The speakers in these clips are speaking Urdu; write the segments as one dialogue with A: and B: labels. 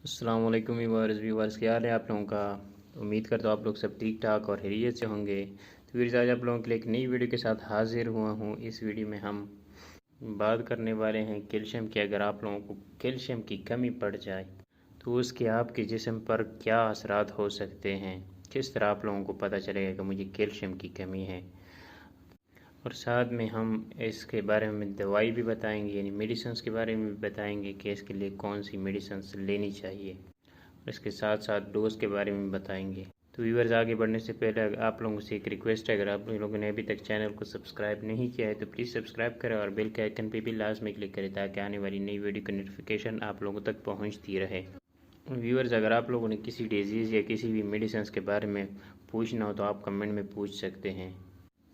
A: السلام علیکم ویورز کیا حال ہے آپ لوگوں کا؟ امید کرتا ہوں آپ لوگ سب ٹھیک ٹھاک اور خیریت سے ہوں گے۔ تو ویورز آج آپ لوگوں کے لیے ایک نئی ویڈیو کے ساتھ حاضر ہوا ہوں۔ اس ویڈیو میں ہم بات کرنے والے ہیں کیلشیم کی۔ اگر آپ لوگوں کو کیلشیم کی کمی پڑ جائے تو اس کے آپ کے جسم پر کیا اثرات ہو سکتے ہیں، کس طرح آپ لوگوں کو پتہ چلے گا کہ مجھے کیلشیم کی کمی ہے، اور ساتھ میں ہم اس کے بارے میں دوائی بھی بتائیں گے، یعنی میڈیسنز کے بارے میں بھی بتائیں گے کہ اس کے لیے کون سی میڈیسنز لینی چاہیے، اور اس کے ساتھ ساتھ ڈوز کے بارے میں بتائیں گے۔ تو ویورز آگے بڑھنے سے پہلے آپ لوگوں سے ایک ریکویسٹ ہے، اگر آپ لوگوں نے ابھی تک چینل کو سبسکرائب نہیں کیا ہے تو پلیز سبسکرائب کریں اور بیل کے آئیکن پہ بھی لازمی کلک کریں تاکہ آنے والی نئی ویڈیو کی نوٹیفیکیشن آپ لوگوں تک پہنچتی رہے۔ ویورز اگر آپ لوگوں نے کسی ڈیزیز یا کسی بھی میڈیسنز کے بارے میں پوچھنا ہو تو آپ کمنٹ میں پوچھ سکتے ہیں۔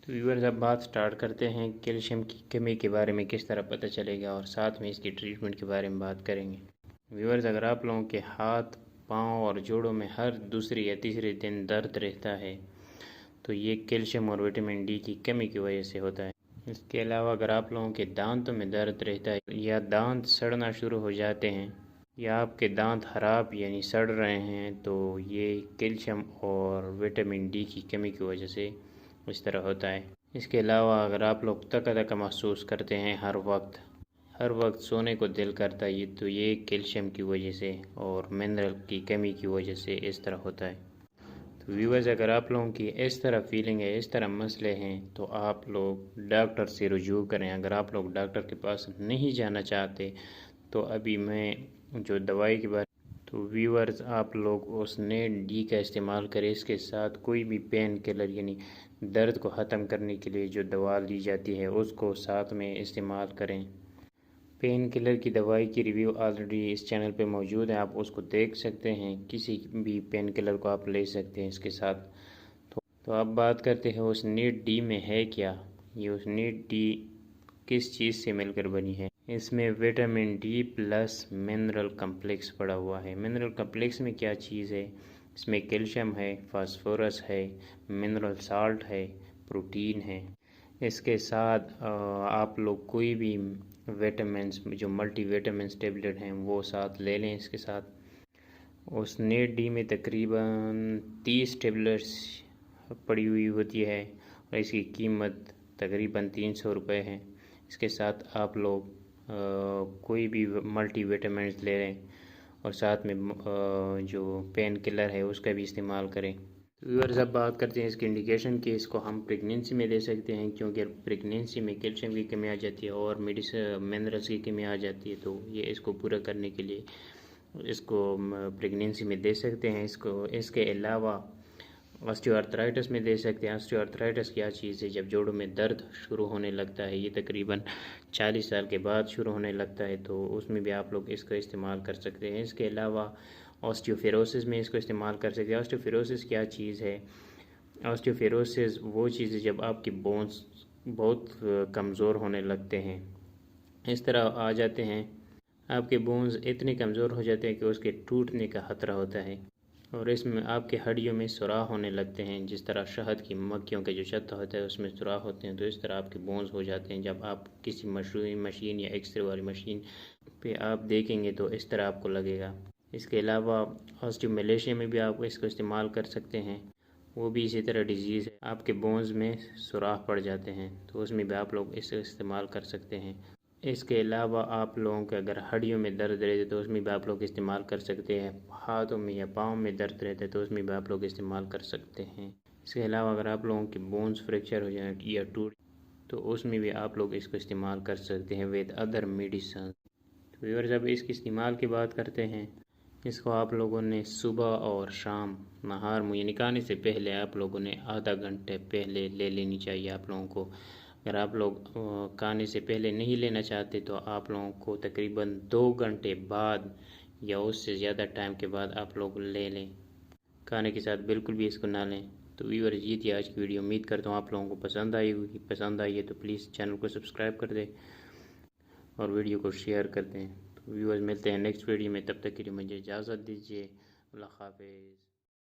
A: تو ویورز اب بات سٹارٹ کرتے ہیں کیلشیم کی کمی کے بارے میں کس طرح پتہ چلے گا، اور ساتھ میں اس کی ٹریٹمنٹ کے بارے میں بات کریں گے۔ ویورز اگر آپ لوگوں کے ہاتھ، پاؤں اور جوڑوں میں ہر دوسرے یا تیسرے دن درد رہتا ہے تو یہ کیلشیم اور وٹامن ڈی کی کمی کی وجہ سے ہوتا ہے۔ اس کے علاوہ اگر آپ لوگوں کے دانتوں میں درد رہتا ہے یا دانت سڑنا شروع ہو جاتے ہیں یا آپ کے دانت خراب یعنی سڑ رہے ہیں تو یہ کیلشیم اور وٹامن ڈی کی کمی کی وجہ سے اس طرح ہوتا ہے۔ اس کے علاوہ اگر آپ لوگ تکا تکا محسوس کرتے ہیں ہر وقت سونے کو دل کرتا ہے تو یہ کیلشیم کی وجہ سے اور منرل کی کمی کی وجہ سے اس طرح ہوتا ہے۔ تو ویورز اگر آپ لوگوں کی اس طرح فیلنگ ہے، اس طرح مسئلے ہیں تو آپ لوگ ڈاکٹر سے رجوع کریں۔ اگر آپ لوگ ڈاکٹر کے پاس نہیں جانا چاہتے تو ابھی میں جو دوائی کے بارے تو ویورز آپ لوگ اس نے ڈی کا استعمال کریں، اس کے ساتھ کوئی بھی پین کلر یعنی درد کو ختم کرنے کے لیے جو دوا لی جاتی ہے اس کو ساتھ میں استعمال کریں۔ پین کلر کی دوائی کی ریویو آلریڈی اس چینل پہ موجود ہے، آپ اس کو دیکھ سکتے ہیں، کسی بھی پین کلر کو آپ لے سکتے ہیں اس کے ساتھ۔ تو اب بات کرتے ہیں اس نیٹ ڈی میں ہے کیا، یہ اس نیٹ ڈی کس چیز سے مل کر بنی ہے۔ اس میں vitamin D plus mineral complex پڑا ہوا ہے۔ منرل کمپلیکس میں کیا چیز ہے؟ اس میں کیلشیم ہے، فاسفورس ہے، منرل سالٹ ہے، پروٹین ہے۔ اس کے ساتھ آپ لوگ کوئی بھی وٹامنس جو ملٹی وٹامنس ٹیبلٹ ہیں وہ ساتھ لے لیں۔ اس کے ساتھ اس نیٹ ڈی میں تقریباً 30 ٹیبلٹس پڑی ہوئی ہوتی ہے اور اس کی قیمت تقریباً 300 روپے ہے۔ اس کے ساتھ آپ لوگ کوئی بھی ملٹی وٹامنس لے لیں اور ساتھ میں جو پین کلر ہے اس کا بھی استعمال کریں۔ ویورز اب بات کرتے ہیں اس کی انڈیکیشن کی۔ اس کو ہم پریگنینسی میں دے سکتے ہیں کیونکہ پریگنینسی میں کیلشیم کی کمی آ جاتی ہے اور منرلز کی کمی آ جاتی ہے، تو یہ اس کو پورا کرنے کے لیے اس کو پریگنینسی میں دے سکتے ہیں۔ اس کے علاوہ آسٹیو آرتھرائٹس میں دے سکتے ہیں۔ آسٹیو آرتھرائٹس کیا چیز ہے؟ جب جوڑوں میں درد شروع ہونے لگتا ہے، یہ تقریباً 40 سال کے بعد شروع ہونے لگتا ہے، تو اس میں بھی آپ لوگ اس کا استعمال کر سکتے ہیں۔ اس کے علاوہ آسٹیوفیروسس میں اس کو استعمال کر سکتے ہیں۔ آسٹیوفیروسس کیا چیز ہے؟ آسٹیوفیروسس وہ چیز ہے جب آپ کی بونز بہت کمزور ہونے لگتے ہیں، اس طرح آ جاتے ہیں آپ کے بونز اتنے کمزور ہو جاتے ہیں کہ اس کے ٹوٹنے کا خطرہ ہوتا ہے، اور اس میں آپ کے ہڈیوں میں سوراخ ہونے لگتے ہیں، جس طرح شہد کی مکھیوں کے جو چھتا ہوتا ہے اس میں سوراخ ہوتے ہیں، تو اس طرح آپ کے بونز ہو جاتے ہیں۔ جب آپ کسی مشین یا ایکس رے والی مشین پہ آپ دیکھیں گے تو اس طرح آپ کو لگے گا۔ اس کے علاوہ آسٹیومیلیشیا میں بھی آپ اس کو استعمال کر سکتے ہیں، وہ بھی اسی طرح ڈیزیز ہے، آپ کے بونز میں سوراخ پڑ جاتے ہیں، تو اس میں بھی آپ لوگ اس کا استعمال کر سکتے ہیں۔ اس کے علاوہ آپ لوگوں کے اگر ہڈیوں میں درد رہتے تو اس میں بھی آپ لوگ استعمال کر سکتے ہیں۔ ہاتھوں میں یا پاؤں میں درد رہتا ہے تو اس میں بھی آپ لوگ استعمال کر سکتے ہیں۔ اس کے علاوہ اگر آپ لوگوں کے بونز فریکچر ہو جائیں یا ٹوٹ تو اس میں بھی آپ لوگ اس کو استعمال کر سکتے ہیں ود ادر میڈیسن۔ تو ویورز اب اس کی استعمال کی بات کرتے ہیں۔ اس کو آپ لوگوں نے صبح اور شام نہار منہ نکالنے سے پہلے آپ لوگوں نے آدھا گھنٹے پہلے لے لینی چاہیے آپ لوگوں کو۔ اگر آپ لوگ کھانے سے پہلے نہیں لینا چاہتے تو آپ لوگوں کو تقریباً 2 گھنٹے بعد یا اس سے زیادہ ٹائم کے بعد آپ لوگ لے لیں، کھانے کے ساتھ بالکل بھی اس کو نہ لیں۔ تو ویورز یہ تھی آج کی ویڈیو، امید کرتا ہوں آپ لوگوں کو پسند آئی ہوگی۔ پسند آئی ہے تو پلیز چینل کو سبسکرائب کر دیں اور ویڈیو کو شیئر کر دیں۔ تو ویورز ملتے ہیں نیکسٹ ویڈیو میں، تب تک کے لیے مجھے اجازت دیجیے۔ اللہ حافظ۔